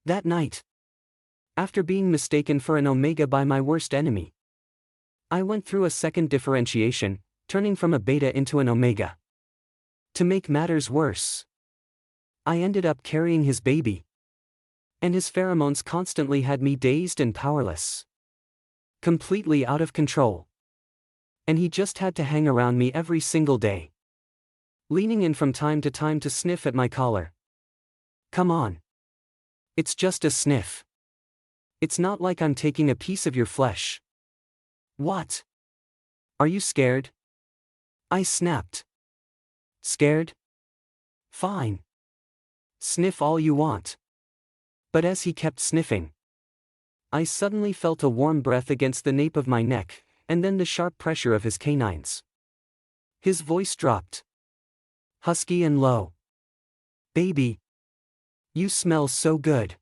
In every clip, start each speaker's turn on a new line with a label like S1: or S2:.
S1: That night, after being mistaken for an Omega by my worst enemy, I went through a second differentiation, turning from a beta into an Omega. To make matters worse, I ended up carrying his baby, and his pheromones constantly had me dazed and powerless, completely out of control. And he just had to hang around me every single day, leaning in from time to time to sniff at my collar. Come on. It's just a sniff. It's not like I'm taking a piece of your flesh. What? Are you scared? I snapped. Scared? Fine. Sniff all you want. But as he kept sniffing, I suddenly felt a warm breath against the nape of my neck, and then the sharp pressure of his canines. His voice dropped, husky and low. Baby, you smell so good.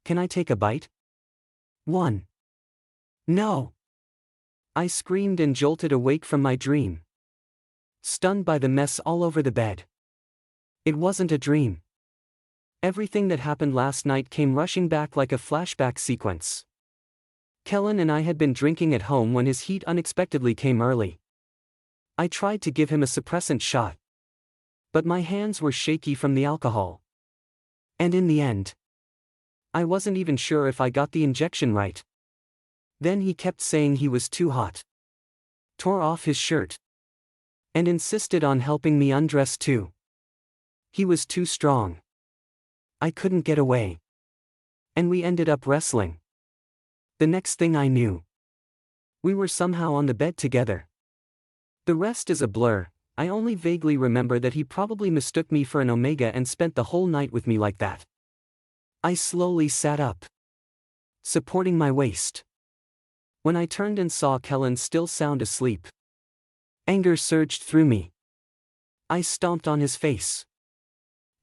S1: Can I take a bite? One. No. I screamed and jolted awake from my dream, stunned by the mess all over the bed. It wasn't a dream. Everything that happened last night came rushing back like a flashback sequence. Kellan and I had been drinking at home when his heat unexpectedly came early. I tried to give him a suppressant shot, but my hands were shaky from the alcohol. And in the end, I wasn't even sure if I got the injection right. Then he kept saying he was too hot, tore off his shirt, and insisted on helping me undress too. He was too strong. I couldn't get away. And we ended up wrestling. The next thing I knew, we were somehow on the bed together. The rest is a blur. I only vaguely remember that he probably mistook me for an Omega and spent the whole night with me like that. I slowly sat up, supporting my waist. When I turned and saw Kellan still sound asleep, anger surged through me. I stomped on his face.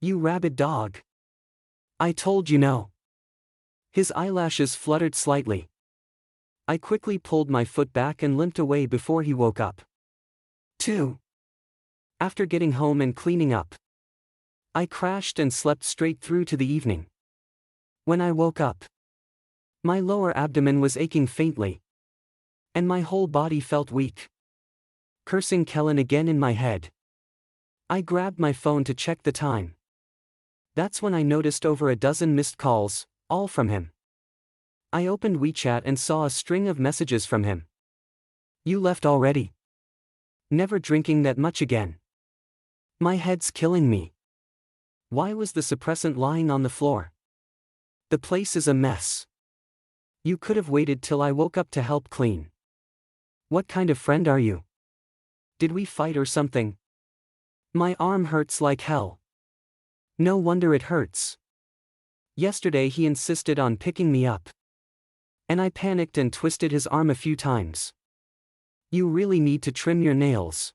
S1: You rabid dog. I told you no. His eyelashes fluttered slightly. I quickly pulled my foot back and limped away before he woke up. 2. After getting home and cleaning up, I crashed and slept straight through to the evening. When I woke up, my lower abdomen was aching faintly, and my whole body felt weak. Cursing Kellan again in my head, I grabbed my phone to check the time. That's when I noticed over a dozen missed calls, all from him. I opened WeChat and saw a string of messages from him. You left already? Never drinking that much again. My head's killing me. Why was the suppressant lying on the floor? The place is a mess. You could have waited till I woke up to help clean. What kind of friend are you? Did we fight or something? My arm hurts like hell. No wonder it hurts. Yesterday he insisted on picking me up, and I panicked and twisted his arm a few times. You really need to trim your nails.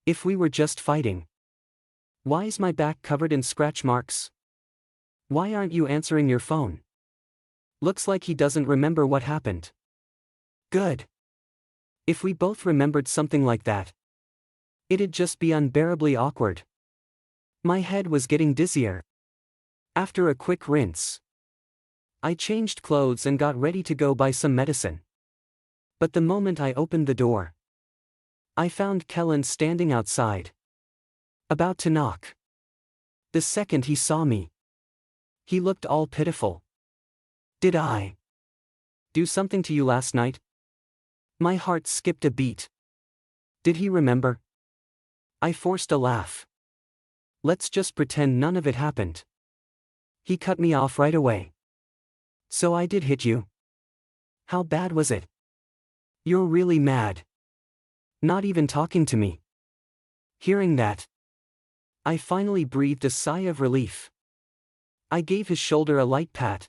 S1: If we were just fighting. Why is my back covered in scratch marks? Why aren't you answering your phone? Looks like he doesn't remember what happened. Good. If we both remembered something like that, it'd just be unbearably awkward. My head was getting dizzier. After a quick rinse, I changed clothes and got ready to go buy some medicine. But the moment I opened the door, I found Kellan standing outside, about to knock. The second he saw me, he looked all pitiful. Did I do something to you last night? My heart skipped a beat. Did he remember? I forced a laugh. Let's just pretend none of it happened. He cut me off right away. So I did hit you. How bad was it? You're really mad. Not even talking to me. Hearing that, I finally breathed a sigh of relief. I gave his shoulder a light pat,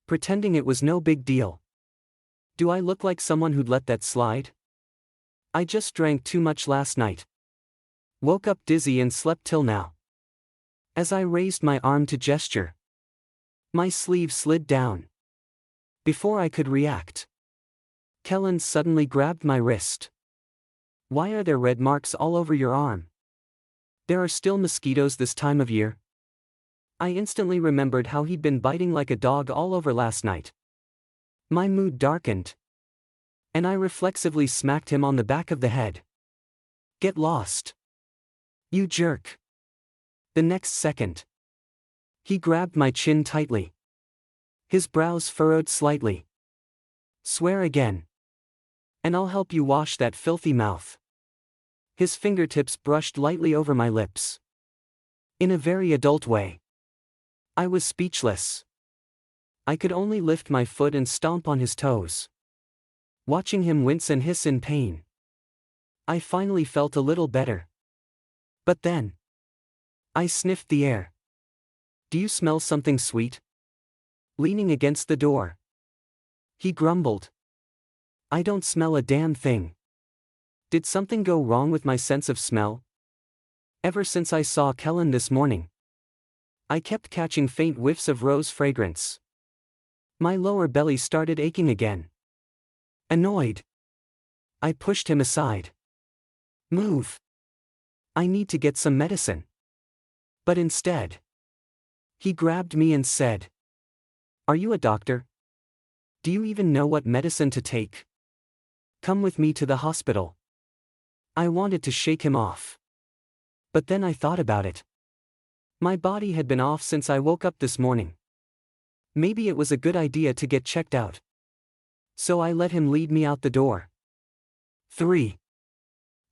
S1: pretending it was no big deal. Do I look like someone who'd let that slide? I just drank too much last night. Woke up dizzy and slept till now. As I raised my arm to gesture, my sleeve slid down. Before I could react, Kellan suddenly grabbed my wrist. Why are there red marks all over your arm? There are still mosquitoes this time of year? I instantly remembered how he'd been biting like a dog all over last night. My mood darkened, and I reflexively smacked him on the back of the head. "Get lost, you jerk." The next second, he grabbed my chin tightly. His brows furrowed slightly. "Swear again, and I'll help you wash that filthy mouth." His fingertips brushed lightly over my lips, in a very adult way. I was speechless. I could only lift my foot and stomp on his toes, watching him wince and hiss in pain. I finally felt a little better. But then, I sniffed the air. "Do you smell something sweet?" Leaning against the door, he grumbled. "I don't smell a damn thing." Did something go wrong with my sense of smell? Ever since I saw Kellan this morning, I kept catching faint whiffs of rose fragrance. My lower belly started aching again. Annoyed, I pushed him aside. "Move. I need to get some medicine." But instead, he grabbed me and said, "Are you a doctor? Do you even know what medicine to take? Come with me to the hospital." I wanted to shake him off, but then I thought about it. My body had been off since I woke up this morning. Maybe it was a good idea to get checked out. So I let him lead me out the door. 3.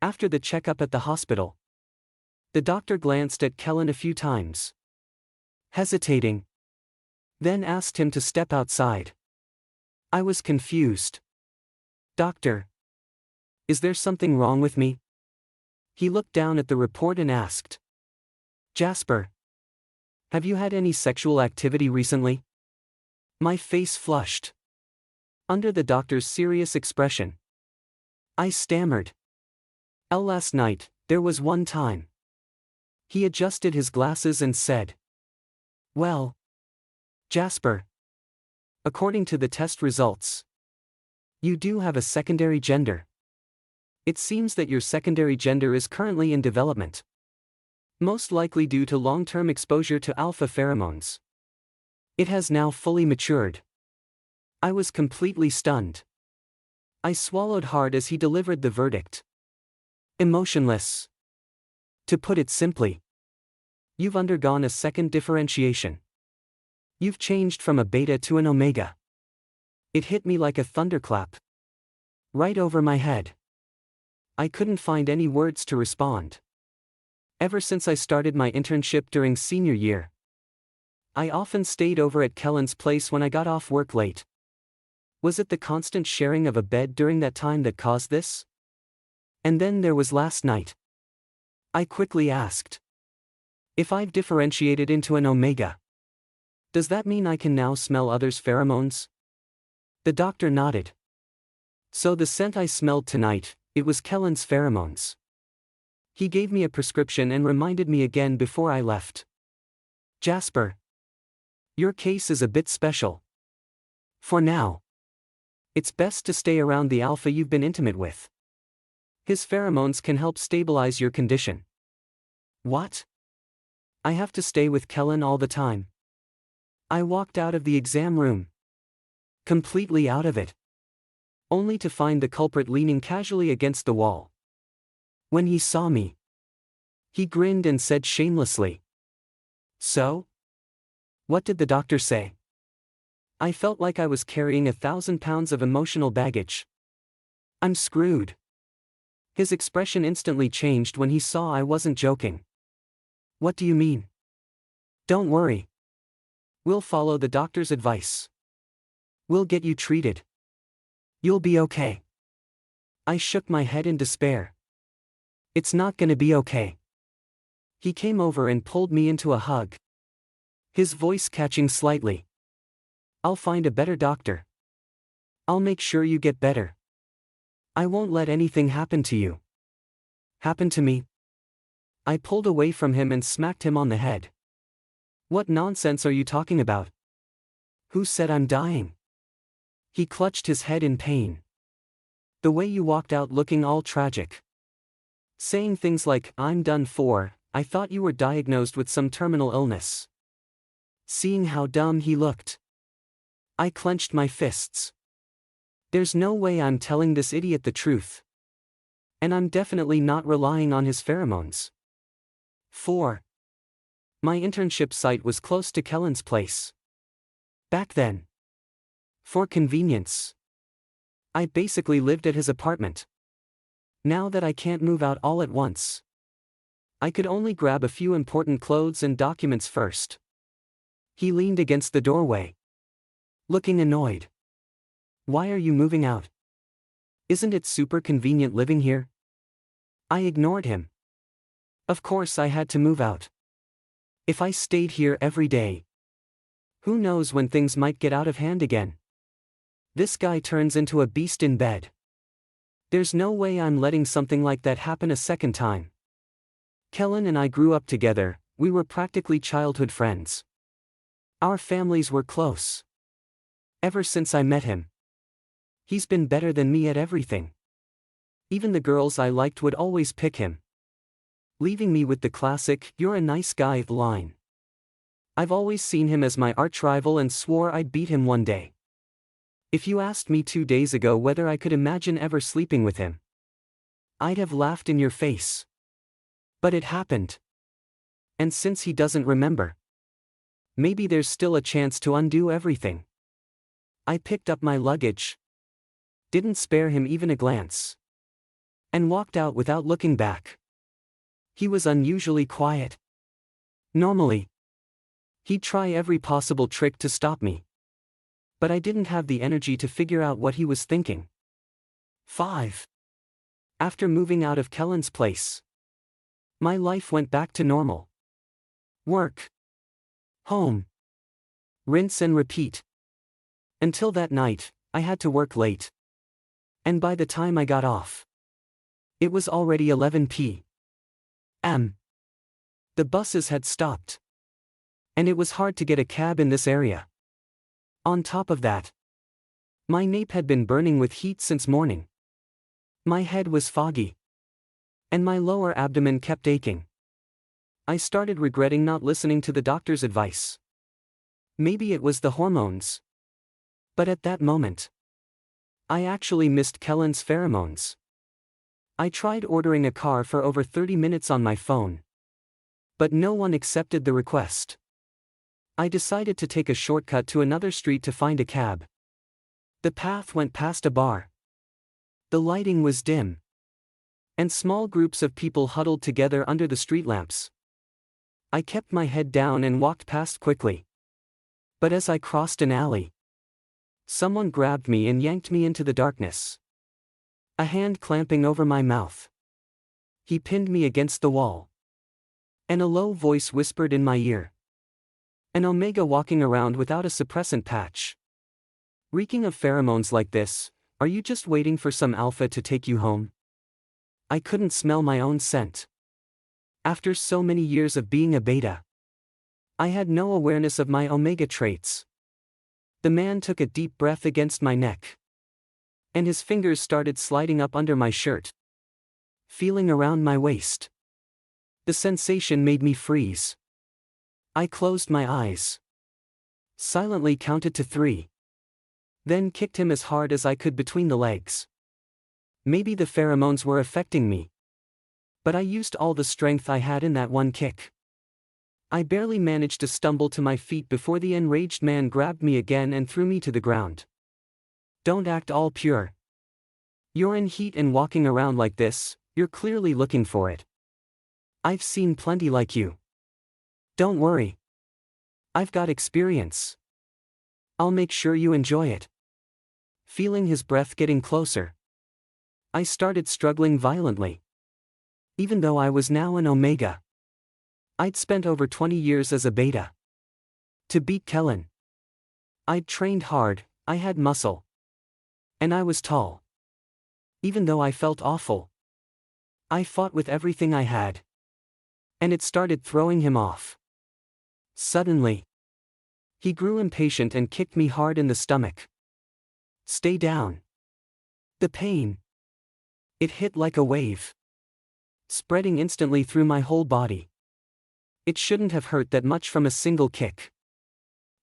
S1: After the checkup at the hospital, the doctor glanced at Kellan a few times, hesitating, then asked him to step outside. I was confused. "Doctor, is there something wrong with me?" He looked down at the report and asked, "Jasper, have you had any sexual activity recently?" My face flushed under the doctor's serious expression. I stammered, Last night, there was one time." He adjusted his glasses and said, "Well, Jasper, according to the test results, you do have a secondary gender. It seems that your secondary gender is currently in development, most likely due to long-term exposure to alpha pheromones. It has now fully matured." I was completely stunned. I swallowed hard as he delivered the verdict. Emotionless. To put it simply, you've undergone a second differentiation. You've changed from a beta to an omega. It hit me like a thunderclap, right over my head. I couldn't find any words to respond. Ever since I started my internship during senior year, I often stayed over at Kellan's place when I got off work late. Was it the constant sharing of a bed during that time that caused this? And then there was last night. I quickly asked, "If I've differentiated into an omega, does that mean I can now smell others' pheromones?" The doctor nodded. "So the scent I smelled tonight, it was Kellan's pheromones." He gave me a prescription and reminded me again before I left. "Jasper, your case is a bit special. For now, it's best to stay around the alpha you've been intimate with. His pheromones can help stabilize your condition." What? I have to stay with Kellan all the time? I walked out of the exam room, completely out of it, only to find the culprit leaning casually against the wall. When he saw me, he grinned and said shamelessly, "So? What did the doctor say?" I felt like I was carrying 1,000 pounds of emotional baggage. "I'm screwed." His expression instantly changed when he saw I wasn't joking. "What do you mean?" "Don't worry. We'll follow the doctor's advice. We'll get you treated. You'll be okay." I shook my head in despair. "It's not gonna be okay." He came over and pulled me into a hug, his voice catching slightly. "I'll find a better doctor. I'll make sure you get better. I won't let anything happen to you." Happen to me? I pulled away from him and smacked him on the head. "What nonsense are you talking about? Who said I'm dying?" He clutched his head in pain. "The way you walked out looking all tragic, saying things like, 'I'm done for, I thought you were diagnosed with some terminal illness.' Seeing how dumb he looked, I clenched my fists. There's no way I'm telling this idiot the truth. And I'm definitely not relying on his pheromones. 4. My internship site was close to Kellan's place. Back then, for convenience, I basically lived at his apartment. Now that I can't move out all at once, I could only grab a few important clothes and documents first. He leaned against the doorway, looking annoyed. Why are you moving out? Isn't it super convenient living here? I ignored him. Of course I had to move out. If I stayed here every day, who knows when things might get out of hand again? This guy turns into a beast in bed. There's no way I'm letting something like that happen a second time. Kellan and I grew up together, we were practically childhood friends. Our families were close. Ever since I met him, he's been better than me at everything. Even the girls I liked would always pick him, leaving me with the classic, "You're a nice guy" line. I've always seen him as my arch-rival and swore I'd beat him one day. If you asked me 2 days ago whether I could imagine ever sleeping with him, I'd have laughed in your face. But it happened. And since he doesn't remember, maybe there's still a chance to undo everything. I picked up my luggage, didn't spare him even a glance, and walked out without looking back. He was unusually quiet. Normally, he'd try every possible trick to stop me. But I didn't have the energy to figure out what he was thinking. 5. After moving out of Kellan's place, my life went back to normal. Work, home, rinse and repeat. Until that night, I had to work late. And by the time I got off, it was already 11 p.m. The buses had stopped, and it was hard to get a cab in this area. On top of that, my nape had been burning with heat since morning. My head was foggy, and my lower abdomen kept aching. I started regretting not listening to the doctor's advice. Maybe it was the hormones. But at that moment, I actually missed Kellan's pheromones. I tried ordering a car for over 30 minutes on my phone, but no one accepted the request. I decided to take a shortcut to another street to find a cab. The path went past a bar. The lighting was dim, and small groups of people huddled together under the street lamps. I kept my head down and walked past quickly. But as I crossed an alley, someone grabbed me and yanked me into the darkness, a hand clamping over my mouth. He pinned me against the wall, and a low voice whispered in my ear, "An Omega walking around without a suppressant patch. Reeking of pheromones like this, are you just waiting for some alpha to take you home?" I couldn't smell my own scent. After so many years of being a beta, I had no awareness of my Omega traits. The man took a deep breath against my neck, and his fingers started sliding up under my shirt, feeling around my waist. The sensation made me freeze. I closed my eyes, silently counted to 3, then kicked him as hard as I could between the legs. Maybe the pheromones were affecting me, but I used all the strength I had in that one kick. I barely managed to stumble to my feet before the enraged man grabbed me again and threw me to the ground. "Don't act all pure. You're in heat and walking around like this, you're clearly looking for it. I've seen plenty like you. Don't worry. I've got experience. I'll make sure you enjoy it." Feeling his breath getting closer, I started struggling violently. Even though I was now an Omega, I'd spent over 20 years as a beta. To beat Kellan, I'd trained hard, I had muscle, and I was tall. Even though I felt awful, I fought with everything I had, and it started throwing him off. Suddenly, he grew impatient and kicked me hard in the stomach. "Stay down." The pain, it hit like a wave, spreading instantly through my whole body. It shouldn't have hurt that much from a single kick.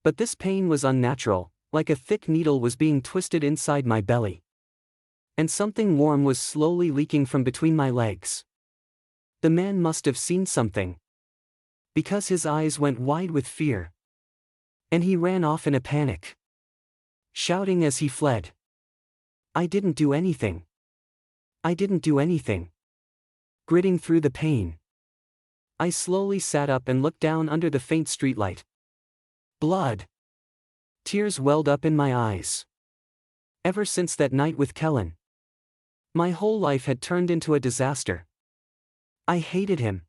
S1: But this pain was unnatural, like a thick needle was being twisted inside my belly. And something warm was slowly leaking from between my legs. The man must have seen something, because his eyes went wide with fear. And he ran off in a panic, shouting as he fled. I didn't do anything. I didn't do anything. Gritting through the pain, I slowly sat up and looked down under the faint streetlight. Blood. Tears welled up in my eyes. Ever since that night with Kellan, my whole life had turned into a disaster. I hated him,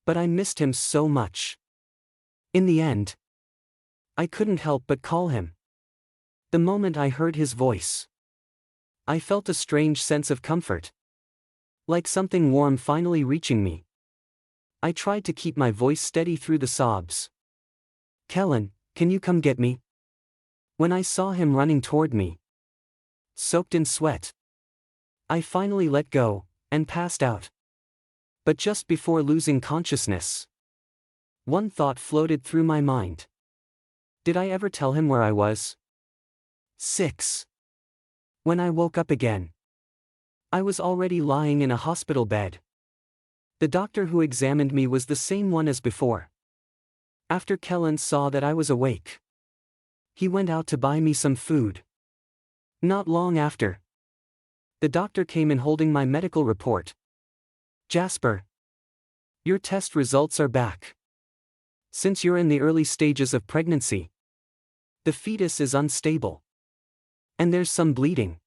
S1: but I missed him so much. In the end, I couldn't help but call him. The moment I heard his voice, I felt a strange sense of comfort, like something warm finally reaching me. I tried to keep my voice steady through the sobs. Kellan, can you come get me? When I saw him running toward me, soaked in sweat, I finally let go and passed out. But just before losing consciousness, one thought floated through my mind. Did I ever tell him where I was? 6. When I woke up again, I was already lying in a hospital bed. The doctor who examined me was the same one as before. After Kellan saw that I was awake, he went out to buy me some food. Not long after, the doctor came in holding my medical report. Jasper, your test results are back. Since you're in the early stages of pregnancy, the fetus is unstable, and there's some bleeding.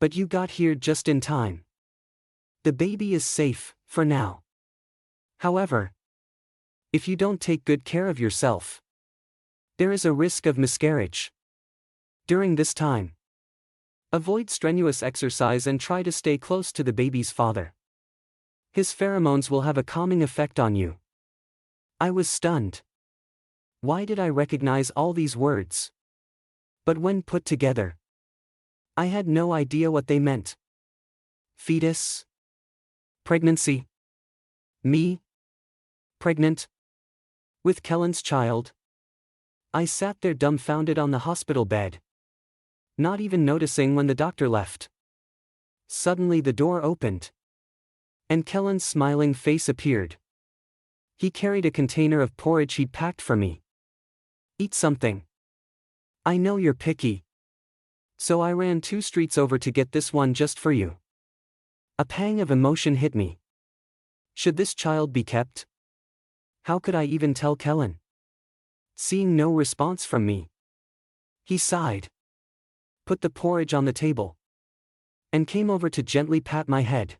S1: But you got here just in time. The baby is safe, for now. However, if you don't take good care of yourself, there is a risk of miscarriage. During this time, avoid strenuous exercise and try to stay close to the baby's father. His pheromones will have a calming effect on you. I was stunned. Why did I recognize all these words? But when put together, I had no idea what they meant. Fetus? Pregnancy? Me? Pregnant? With Kellan's child? I sat there dumbfounded on the hospital bed, not even noticing when the doctor left. Suddenly the door opened, and Kellan's smiling face appeared. He carried a container of porridge he'd packed for me. Eat something. I know you're picky, so I ran 2 streets over to get this one just for you. A pang of emotion hit me. Should this child be kept? How could I even tell Kellan? Seeing no response from me, he sighed, put the porridge on the table, and came over to gently pat my head.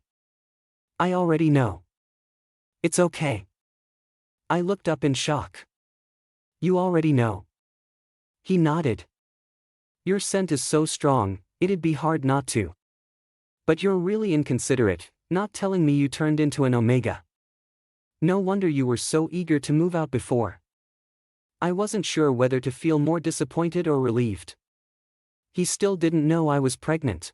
S1: I already know. It's okay. I looked up in shock. You already know. He nodded. Your scent is so strong, it'd be hard not to. But you're really inconsiderate, not telling me you turned into an Omega. No wonder you were so eager to move out before. I wasn't sure whether to feel more disappointed or relieved. He still didn't know I was pregnant.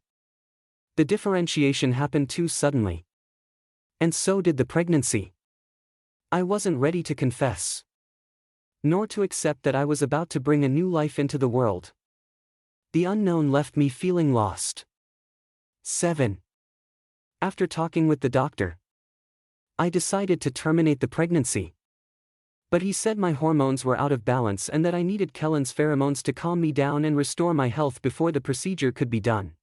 S1: The differentiation happened too suddenly. And so did the pregnancy. I wasn't ready to confess, nor to accept that I was about to bring a new life into the world. The unknown left me feeling lost. 7. After talking with the doctor, I decided to terminate the pregnancy. But he said my hormones were out of balance and that I needed Kellan's pheromones to calm me down and restore my health before the procedure could be done.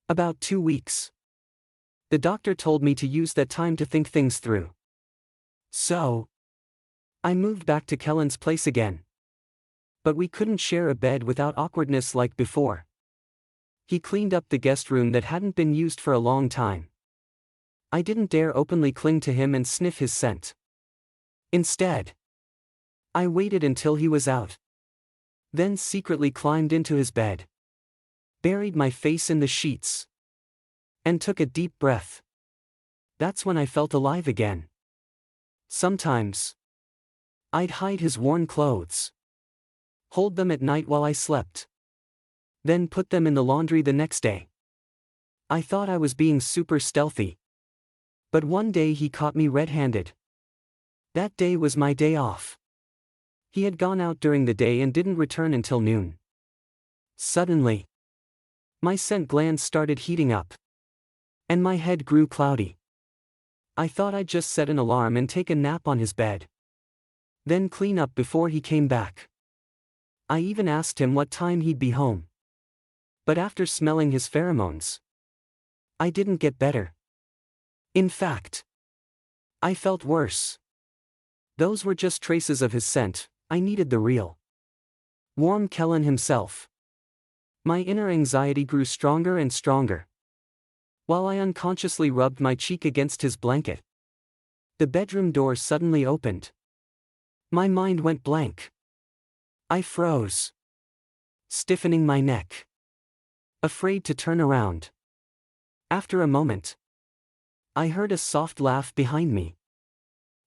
S1: About 2 weeks. The doctor told me to use that time to think things through. So, I moved back to Kellan's place again. But we couldn't share a bed without awkwardness like before. He cleaned up the guest room that hadn't been used for a long time. I didn't dare openly cling to him and sniff his scent. Instead, I waited until he was out. Then secretly climbed into his bed, buried my face in the sheets, and took a deep breath. That's when I felt alive again. Sometimes, I'd hide his worn clothes, hold them at night while I slept, then put them in the laundry the next day. I thought I was being super stealthy. But one day he caught me red-handed. That day was my day off. He had gone out during the day and didn't return until noon. Suddenly, my scent glands started heating up. And my head grew cloudy. I thought I'd just set an alarm and take a nap on his bed. Then clean up before he came back. I even asked him what time he'd be home. But after smelling his pheromones, I didn't get better. In fact, I felt worse. Those were just traces of his scent. I needed the real, warm Kellan himself. My inner anxiety grew stronger and stronger, while I unconsciously rubbed my cheek against his blanket. The bedroom door suddenly opened. My mind went blank. I froze, stiffening my neck, afraid to turn around. After a moment, I heard a soft laugh behind me.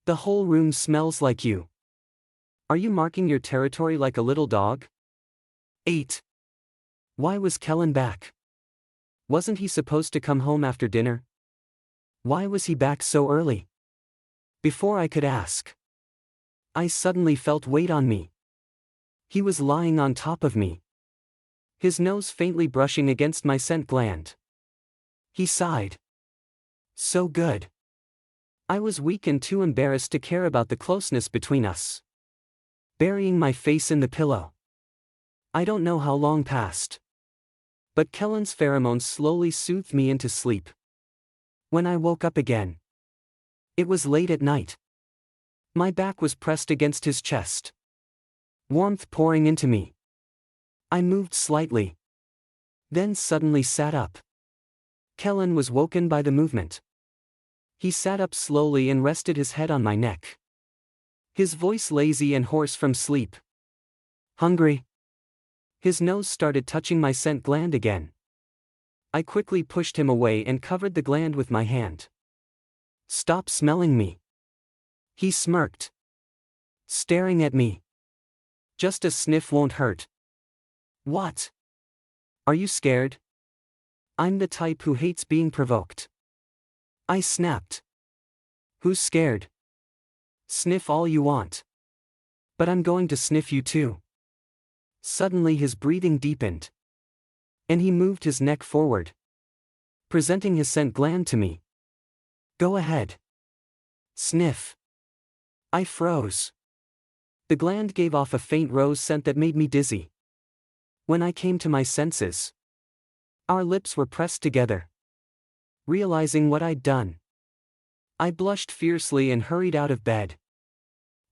S1: The whole room smells like you. Are you marking your territory like a little dog? 8. Why was Kellan back? Wasn't he supposed to come home after dinner? Why was he back so early? Before I could ask, I suddenly felt weight on me. He was lying on top of me, his nose faintly brushing against my scent gland. He sighed. So good. I was weak and too embarrassed to care about the closeness between us. Burying my face in the pillow. I don't know how long passed, but Kellan's pheromones slowly soothed me into sleep. When I woke up again, it was late at night. My back was pressed against his chest, warmth pouring into me. I moved slightly, then suddenly sat up. Kellan was woken by the movement. He sat up slowly and rested his head on my neck, his voice lazy and hoarse from sleep. Hungry? His nose started touching my scent gland again. I quickly pushed him away and covered the gland with my hand. Stop smelling me. He smirked, staring at me. Just a sniff won't hurt. What? Are you scared? I'm the type who hates being provoked. I snapped. Who's scared? Sniff all you want. But I'm going to sniff you too. Suddenly his breathing deepened, and he moved his neck forward, presenting his scent gland to me. Go ahead. Sniff. I froze. The gland gave off a faint rose scent that made me dizzy. When I came to my senses, our lips were pressed together. Realizing what I'd done, I blushed fiercely and hurried out of bed,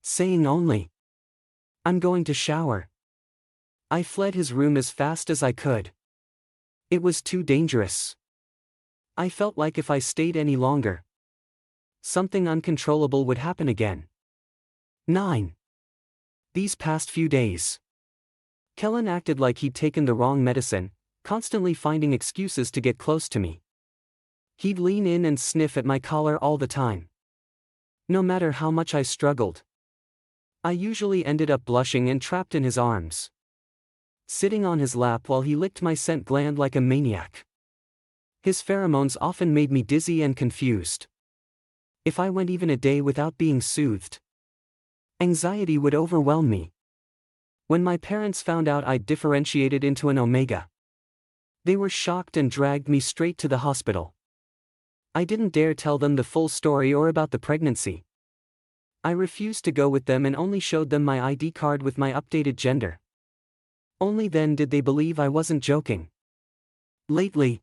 S1: saying only, I'm going to shower. I fled his room as fast as I could. It was too dangerous. I felt like if I stayed any longer, something uncontrollable would happen again. 9. These past few days, Kellan acted like he'd taken the wrong medicine, constantly finding excuses to get close to me. He'd lean in and sniff at my collar all the time. No matter how much I struggled, I usually ended up blushing and trapped in his arms, sitting on his lap while he licked my scent gland like a maniac. His pheromones often made me dizzy and confused. If I went even a day without being soothed, anxiety would overwhelm me. When my parents found out I'd differentiated into an Omega, they were shocked and dragged me straight to the hospital. I didn't dare tell them the full story or about the pregnancy. I refused to go with them and only showed them my ID card with my updated gender. Only then did they believe I wasn't joking. Lately,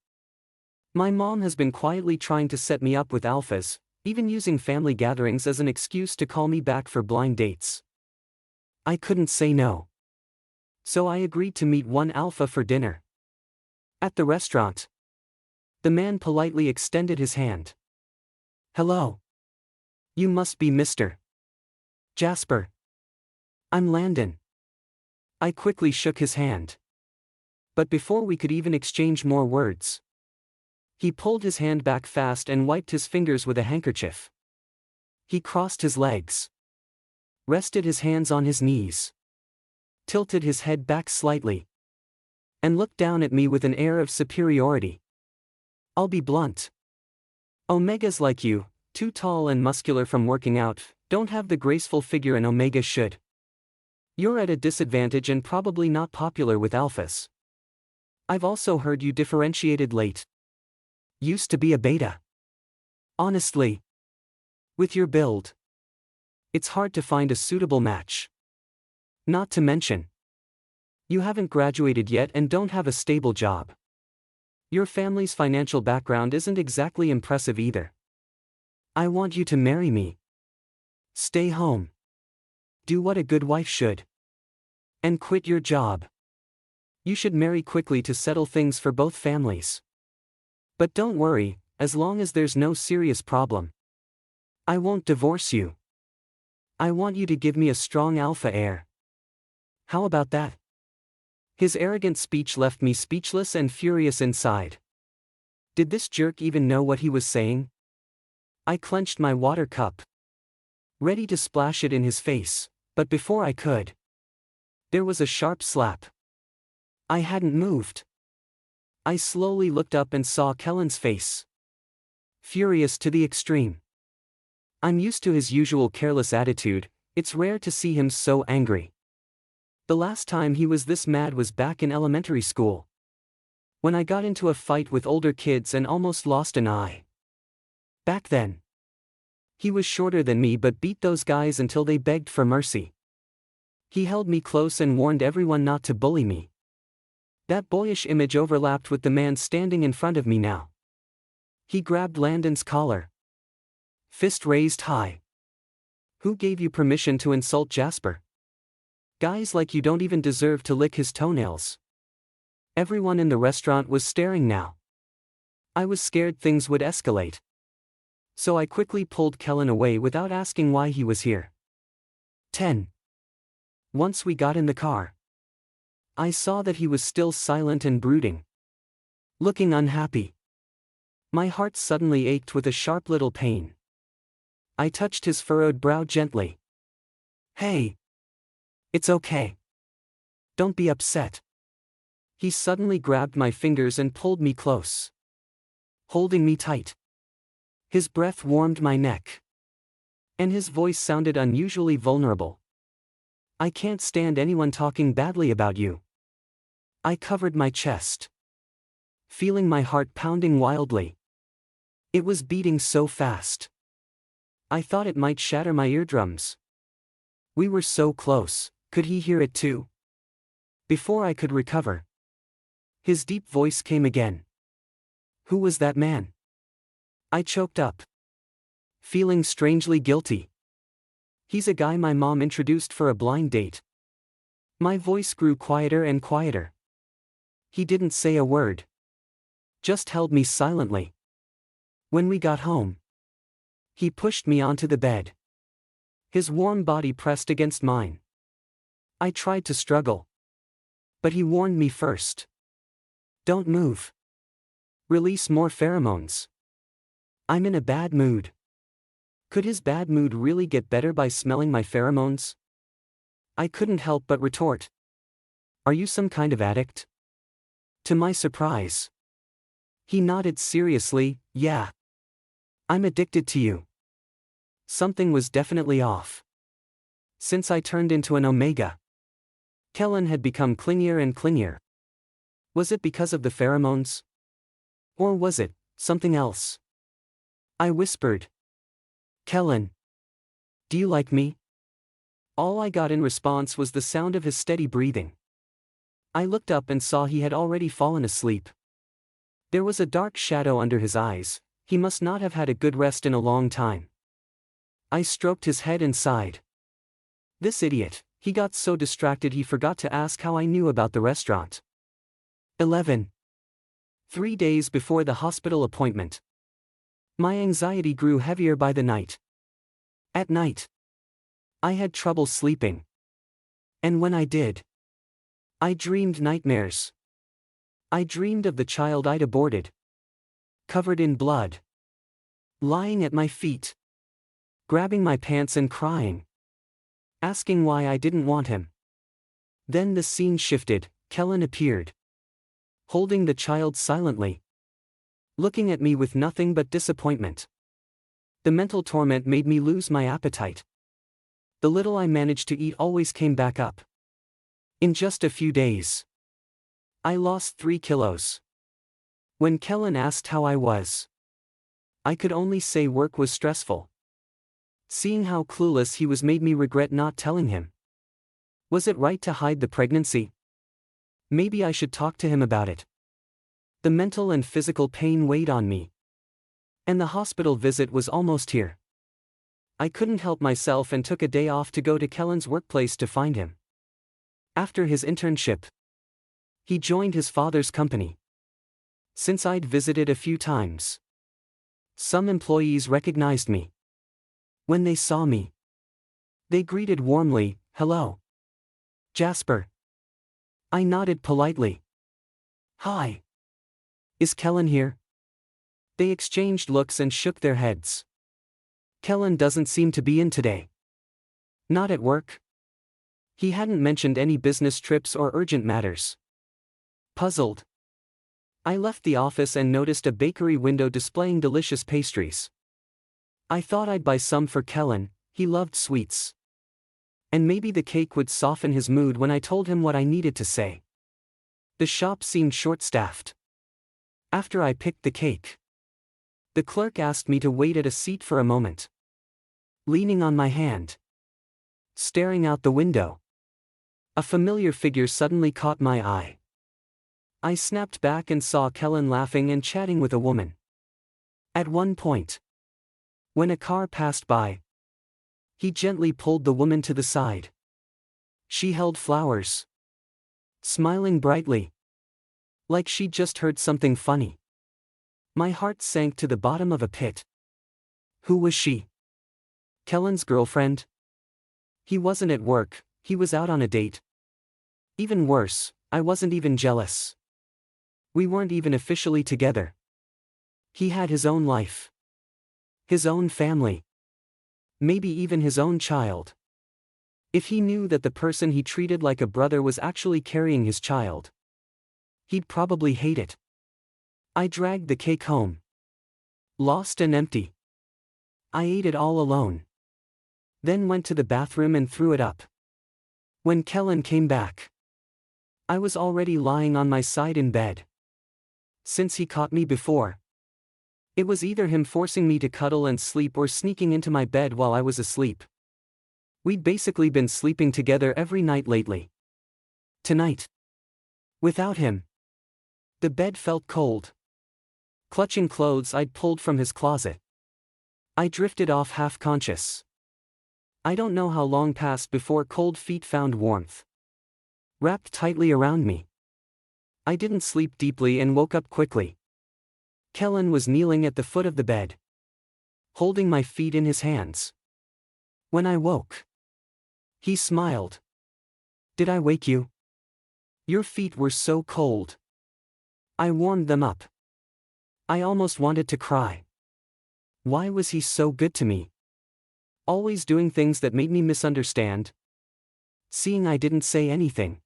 S1: my mom has been quietly trying to set me up with alphas, even using family gatherings as an excuse to call me back for blind dates. I couldn't say no, so I agreed to meet one alpha for dinner. At the restaurant, the man politely extended his hand. Hello. You must be Mr. Jasper. I'm Landon. I quickly shook his hand. But before we could even exchange more words, he pulled his hand back fast and wiped his fingers with a handkerchief. He crossed his legs, rested his hands on his knees, tilted his head back slightly, and looked down at me with an air of superiority. I'll be blunt. Omegas like you, too tall and muscular from working out, don't have the graceful figure an Omega should. You're at a disadvantage and probably not popular with alphas. I've also heard you differentiated late. Used to be a beta. Honestly. With your build, it's hard to find a suitable match. Not to mention, you haven't graduated yet and don't have a stable job. Your family's financial background isn't exactly impressive either. I want you to marry me. Stay home. Do what a good wife should. And quit your job. You should marry quickly to settle things for both families. But don't worry, as long as there's no serious problem. I won't divorce you. I want you to give me a strong alpha heir. How about that? His arrogant speech left me speechless and furious inside. Did this jerk even know what he was saying? I clenched my water cup, ready to splash it in his face, but before I could, there was a sharp slap. I hadn't moved. I slowly looked up and saw Kellan's face. Furious to the extreme. I'm used to his usual careless attitude, it's rare to see him so angry. The last time he was this mad was back in elementary school, when I got into a fight with older kids and almost lost an eye. Back then, he was shorter than me but beat those guys until they begged for mercy. He held me close and warned everyone not to bully me. That boyish image overlapped with the man standing in front of me now. He grabbed Landon's collar, fist raised high. Who gave you permission to insult Jasper? Guys like you don't even deserve to lick his toenails. Everyone in the restaurant was staring now. I was scared things would escalate. So I quickly pulled Kellan away without asking why he was here. 10. Once we got in the car, I saw that he was still silent and brooding, looking unhappy. My heart suddenly ached with a sharp little pain. I touched his furrowed brow gently. Hey. It's okay. Don't be upset. He suddenly grabbed my fingers and pulled me close, holding me tight. His breath warmed my neck, and his voice sounded unusually vulnerable. I can't stand anyone talking badly about you. I covered my chest, feeling my heart pounding wildly. It was beating so fast. I thought it might shatter my eardrums. We were so close, could he hear it too? Before I could recover, his deep voice came again. Who was that man? I choked up, feeling strangely guilty. He's a guy my mom introduced for a blind date. My voice grew quieter and quieter. He didn't say a word, just held me silently. When we got home, he pushed me onto the bed. His warm body pressed against mine. I tried to struggle, but he warned me first. Don't move. Release more pheromones. I'm in a bad mood. Could his bad mood really get better by smelling my pheromones? I couldn't help but retort. Are you some kind of addict? To my surprise, he nodded seriously. Yeah. I'm addicted to you. Something was definitely off. Since I turned into an Omega, Kellan had become clingier and clingier. Was it because of the pheromones? Or was it something else? I whispered. Kellan, do you like me? All I got in response was the sound of his steady breathing. I looked up and saw he had already fallen asleep. There was a dark shadow under his eyes. He must not have had a good rest in a long time. I stroked his head and sighed. This idiot, he got so distracted he forgot to ask how I knew about the restaurant. 11. 3 days before the hospital appointment. My anxiety grew heavier by the night. At night, I had trouble sleeping. And when I did, I dreamed nightmares. I dreamed of the child I'd aborted, covered in blood, lying at my feet, grabbing my pants and crying, asking why I didn't want him. Then the scene shifted. Kellan appeared, holding the child silently, looking at me with nothing but disappointment. The mental torment made me lose my appetite. The little I managed to eat always came back up. In just a few days, I lost 3 kilos. When Kellan asked how I was, I could only say work was stressful. Seeing how clueless he was made me regret not telling him. Was it right to hide the pregnancy? Maybe I should talk to him about it. The mental and physical pain weighed on me. And the hospital visit was almost here. I couldn't help myself and took a day off to go to Kellan's workplace to find him. After his internship, he joined his father's company. Since I'd visited a few times, some employees recognized me. When they saw me, they greeted warmly, "Hello, Jasper." I nodded politely. "Hi. Is Kellan here?" They exchanged looks and shook their heads. "Kellan doesn't seem to be in today." "Not at work?" He hadn't mentioned any business trips or urgent matters. Puzzled, I left the office and noticed a bakery window displaying delicious pastries. I thought I'd buy some for Kellan, he loved sweets. And maybe the cake would soften his mood when I told him what I needed to say. The shop seemed short-staffed. After I picked the cake, the clerk asked me to wait at a seat for a moment. Leaning on my hand, staring out the window, a familiar figure suddenly caught my eye. I snapped back and saw Kellan laughing and chatting with a woman. At one point, when a car passed by, he gently pulled the woman to the side. She held flowers, smiling brightly, like she'd just heard something funny. My heart sank to the bottom of a pit. Who was she? Kellan's girlfriend? He wasn't at work, he was out on a date. Even worse, I wasn't even jealous. We weren't even officially together. He had his own life, his own family, maybe even his own child. If he knew that the person he treated like a brother was actually carrying his child, he'd probably hate it. I dragged the cake home, lost and empty. I ate it all alone, then went to the bathroom and threw it up. When Kellan came back, I was already lying on my side in bed. Since he caught me before, it was either him forcing me to cuddle and sleep or sneaking into my bed while I was asleep. We'd basically been sleeping together every night lately. Tonight, without him, the bed felt cold. Clutching clothes I'd pulled from his closet, I drifted off half-conscious. I don't know how long passed before cold feet found warmth, wrapped tightly around me. I didn't sleep deeply and woke up quickly. Kellan was kneeling at the foot of the bed, holding my feet in his hands. When I woke, he smiled. "Did I wake you? Your feet were so cold." I warmed them up. I almost wanted to cry. Why was he so good to me? Always doing things that made me misunderstand. Seeing I didn't say anything,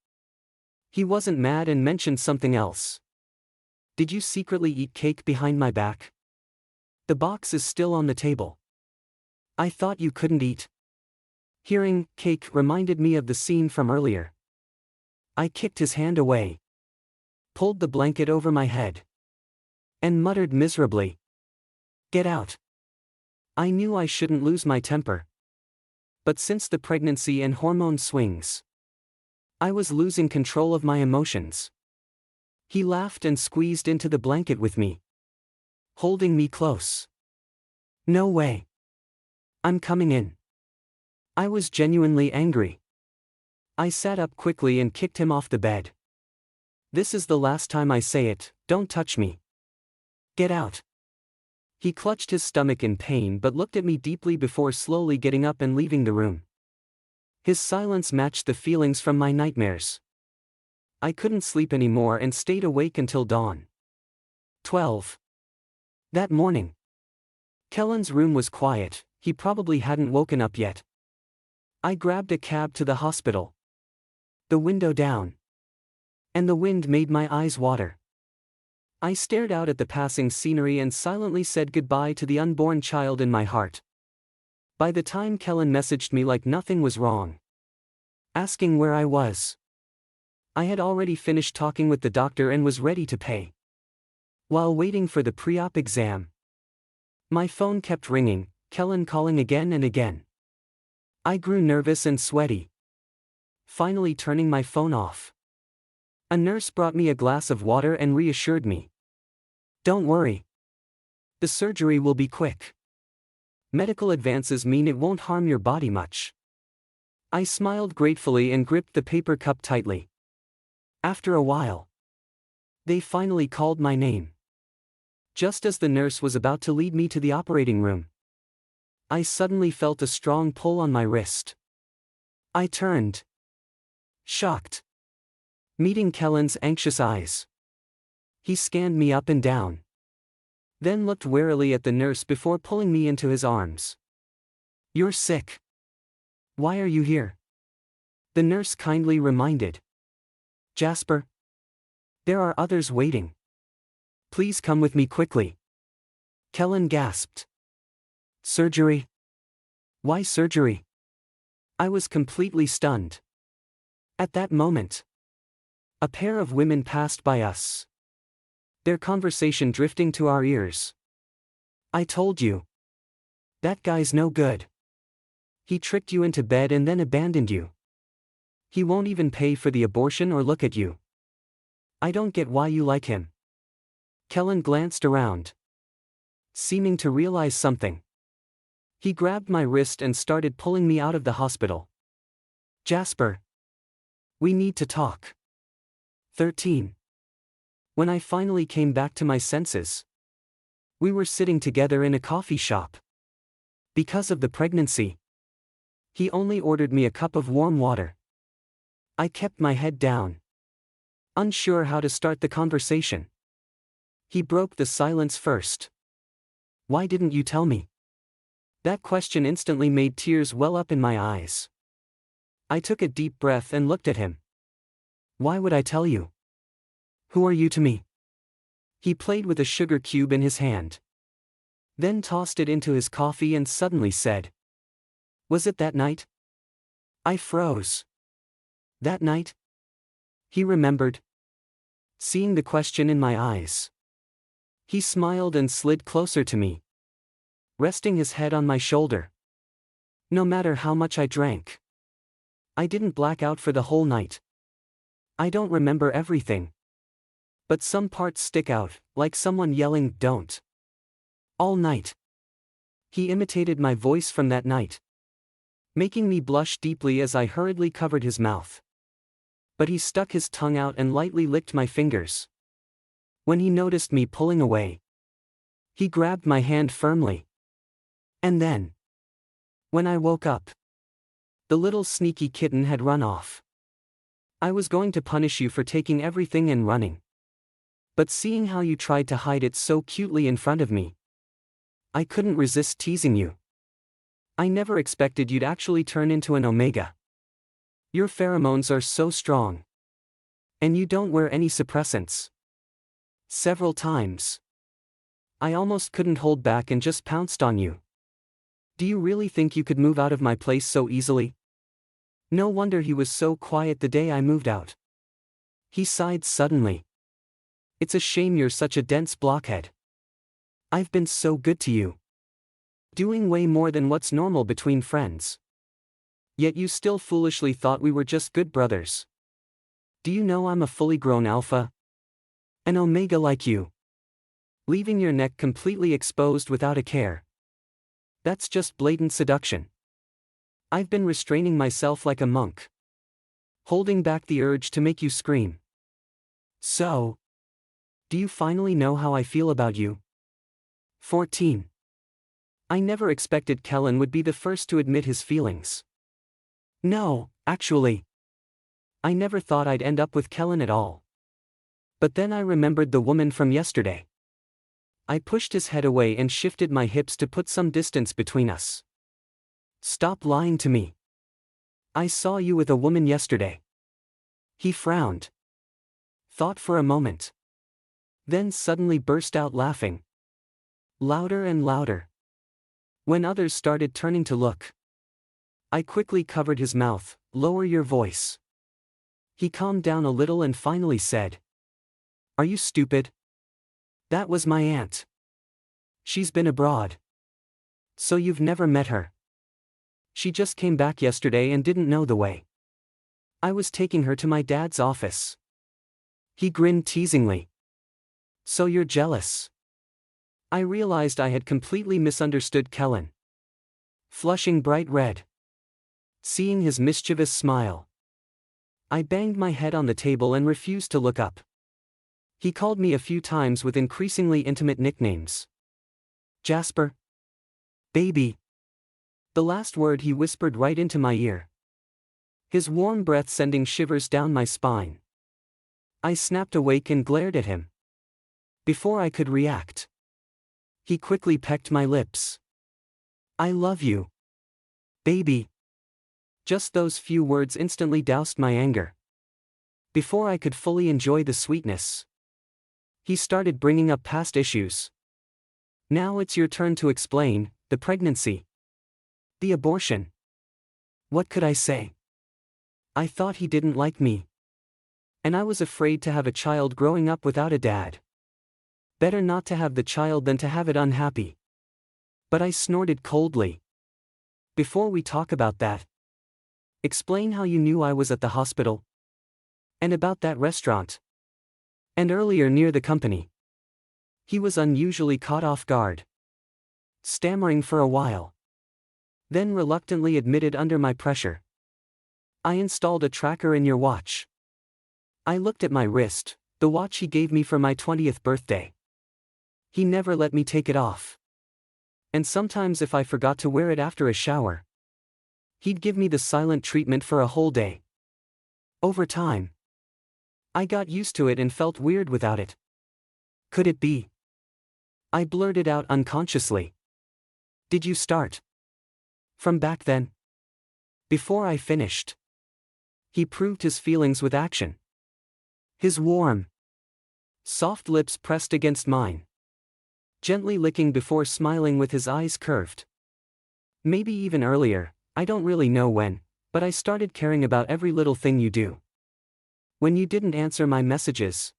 S1: he wasn't mad and mentioned something else. "Did you secretly eat cake behind my back? The box is still on the table. I thought you couldn't eat." Hearing "cake" reminded me of the scene from earlier. I kicked his hand away, pulled the blanket over my head, and muttered miserably, "Get out." I knew I shouldn't lose my temper, but since the pregnancy and hormone swings, I was losing control of my emotions. He laughed and squeezed into the blanket with me, holding me close. "No way. I'm coming in." I was genuinely angry. I sat up quickly and kicked him off the bed. "This is the last time I say it, don't touch me. Get out." He clutched his stomach in pain but looked at me deeply before slowly getting up and leaving the room. His silence matched the feelings from my nightmares. I couldn't sleep anymore and stayed awake until dawn. 12. That morning, Kellan's room was quiet, he probably hadn't woken up yet. I grabbed a cab to the hospital, the window down, and the wind made my eyes water. I stared out at the passing scenery and silently said goodbye to the unborn child in my heart. By the time Kellan messaged me like nothing was wrong, asking where I was, I had already finished talking with the doctor and was ready to pay. While waiting for the pre-op exam, my phone kept ringing, Kellan calling again and again. I grew nervous and sweaty, finally turning my phone off. A nurse brought me a glass of water and reassured me. Don't worry. The surgery will be quick. Medical advances mean it won't harm your body much. I smiled gratefully and gripped the paper cup tightly. After a while, they finally called my name. Just as the nurse was about to lead me to the operating room, I suddenly felt a strong pull on my wrist. I turned, shocked, meeting Kellan's anxious eyes. He scanned me up and down, then looked warily at the nurse before pulling me into his arms. You're sick. Why are you here? The nurse kindly reminded. Jasper. There are others waiting. Please come with me quickly. Kellan gasped. Surgery? Why surgery? I was completely stunned. At that moment, a pair of women passed by us, their conversation drifting to our ears. I told you. That guy's no good. He tricked you into bed and then abandoned you. He won't even pay for the abortion or look at you. I don't get why you like him. Kellan glanced around, seeming to realize something. He grabbed my wrist and started pulling me out of the hospital. Jasper. We need to talk. 13. When I finally came back to my senses, we were sitting together in a coffee shop. Because of the pregnancy, he only ordered me a cup of warm water. I kept my head down, unsure how to start the conversation. He broke the silence first. Why didn't you tell me? That question instantly made tears well up in my eyes. I took a deep breath and looked at him. Why would I tell you? Who are you to me? He played with a sugar cube in his hand, then tossed it into his coffee and suddenly said, Was it that night? I froze. That night? He remembered, seeing the question in my eyes. He smiled and slid closer to me, resting his head on my shoulder. No matter how much I drank, I didn't black out for the whole night. I don't remember everything, but some parts stick out, like someone yelling, "Don't." All night. He imitated my voice from that night, making me blush deeply as I hurriedly covered his mouth. But he stuck his tongue out and lightly licked my fingers. When he noticed me pulling away, he grabbed my hand firmly. And then, when I woke up, the little sneaky kitten had run off. I was going to punish you for taking everything and running, but seeing how you tried to hide it so cutely in front of me, I couldn't resist teasing you. I never expected you'd actually turn into an Omega. Your pheromones are so strong. And you don't wear any suppressants. Several times, I almost couldn't hold back and just pounced on you. Do you really think you could move out of my place so easily? No wonder he was so quiet the day I moved out. He sighed suddenly. It's a shame you're such a dense blockhead. I've been so good to you, doing way more than what's normal between friends. Yet you still foolishly thought we were just good brothers. Do you know I'm a fully grown alpha? An Omega like you. Leaving your neck completely exposed without a care. That's just blatant seduction. I've been restraining myself like a monk, holding back the urge to make you scream. So, do you finally know how I feel about you? 14. I never expected Kellan would be the first to admit his feelings. No, actually, I never thought I'd end up with Kellan at all. But then I remembered the woman from yesterday. I pushed his head away and shifted my hips to put some distance between us. Stop lying to me. I saw you with a woman yesterday. He frowned, thought for a moment, then suddenly burst out laughing. Louder and louder. When others started turning to look, I quickly covered his mouth. Lower your voice. He calmed down a little and finally said, "Are you stupid? That was my aunt. She's been abroad. So you've never met her. She just came back yesterday and didn't know the way. I was taking her to my dad's office." He grinned teasingly. "So you're jealous?" I realized I had completely misunderstood Kellan. Flushing bright red. Seeing his mischievous smile, I banged my head on the table and refused to look up. He called me a few times with increasingly intimate nicknames. Jasper. Baby. The last word he whispered right into my ear. His warm breath sending shivers down my spine. I snapped awake and glared at him. Before I could react, he quickly pecked my lips. "I love you, baby." Just those few words instantly doused my anger. Before I could fully enjoy the sweetness, he started bringing up past issues. "Now it's your turn to explain, the pregnancy. The abortion." What could I say? I thought he didn't like me. And I was afraid to have a child growing up without a dad. Better not to have the child than to have it unhappy. But I snorted coldly. "Before we talk about that, explain how you knew I was at the hospital. And about that restaurant. And earlier near the company." He was unusually caught off guard. Stammering for a while. Then reluctantly admitted under my pressure. "I installed a tracker in your watch." I looked at my wrist, the watch he gave me for my 20th birthday. He never let me take it off. And sometimes if I forgot to wear it after a shower, he'd give me the silent treatment for a whole day. Over time, I got used to it and felt weird without it. Could it be? I blurted out unconsciously. "Did you start from back then?" Before I finished, he proved his feelings with action. His warm, soft lips pressed against mine, gently licking before smiling with his eyes curved. Maybe even earlier, I don't really know when, but I started caring about every little thing you do. When you didn't answer my messages,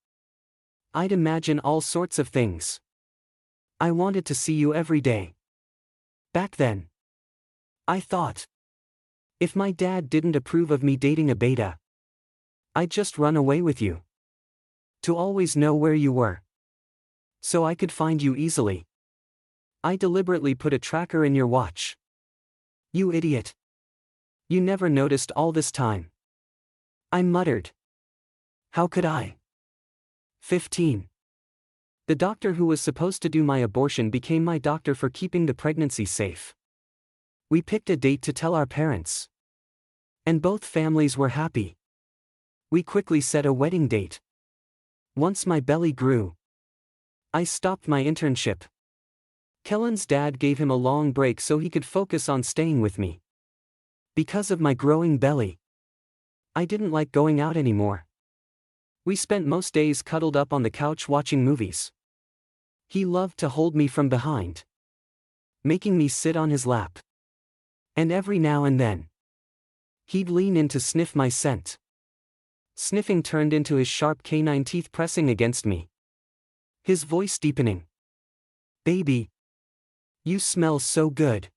S1: I'd imagine all sorts of things. I wanted to see you every day. Back then, I thought, if my dad didn't approve of me dating a beta, I'd just run away with you. To always know where you were, so I could find you easily. I deliberately put a tracker in your watch. You idiot. You never noticed all this time. I muttered. How could I? 15. The doctor who was supposed to do my abortion became my doctor for keeping the pregnancy safe. We picked a date to tell our parents. And both families were happy. We quickly set a wedding date. Once my belly grew, I stopped my internship. Kellan's dad gave him a long break so he could focus on staying with me. Because of my growing belly, I didn't like going out anymore. We spent most days cuddled up on the couch watching movies. He loved to hold me from behind, making me sit on his lap. And every now and then, he'd lean in to sniff my scent. Sniffing turned into his sharp canine teeth pressing against me. His voice deepening. Baby, you smell so good.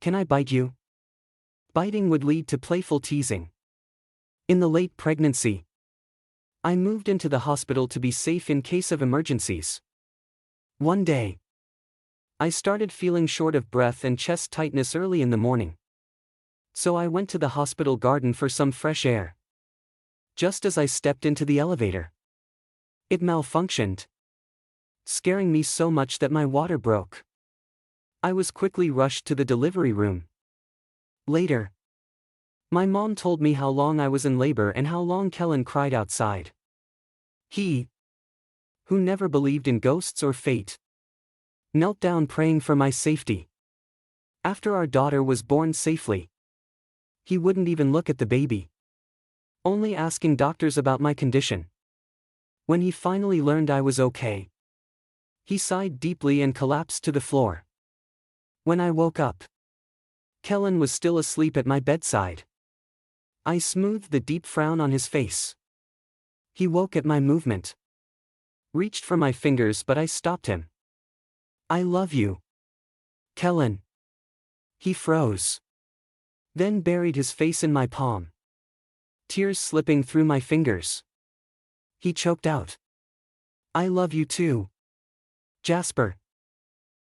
S1: Can I bite you? Biting would lead to playful teasing. In the late pregnancy, I moved into the hospital to be safe in case of emergencies. One day, I started feeling short of breath and chest tightness early in the morning. So I went to the hospital garden for some fresh air. Just as I stepped into the elevator, it malfunctioned, scaring me so much that my water broke. I was quickly rushed to the delivery room. Later, my mom told me how long I was in labor and how long Kellan cried outside. He, who never believed in ghosts or fate, knelt down praying for my safety. After our daughter was born safely, he wouldn't even look at the baby, only asking doctors about my condition. When he finally learned I was okay, he sighed deeply and collapsed to the floor. When I woke up, Kellan was still asleep at my bedside. I smoothed the deep frown on his face. He woke at my movement. Reached for my fingers, but I stopped him. I love you, Kellan. He froze. Then buried his face in my palm. Tears slipping through my fingers. He choked out. I love you too, Jasper.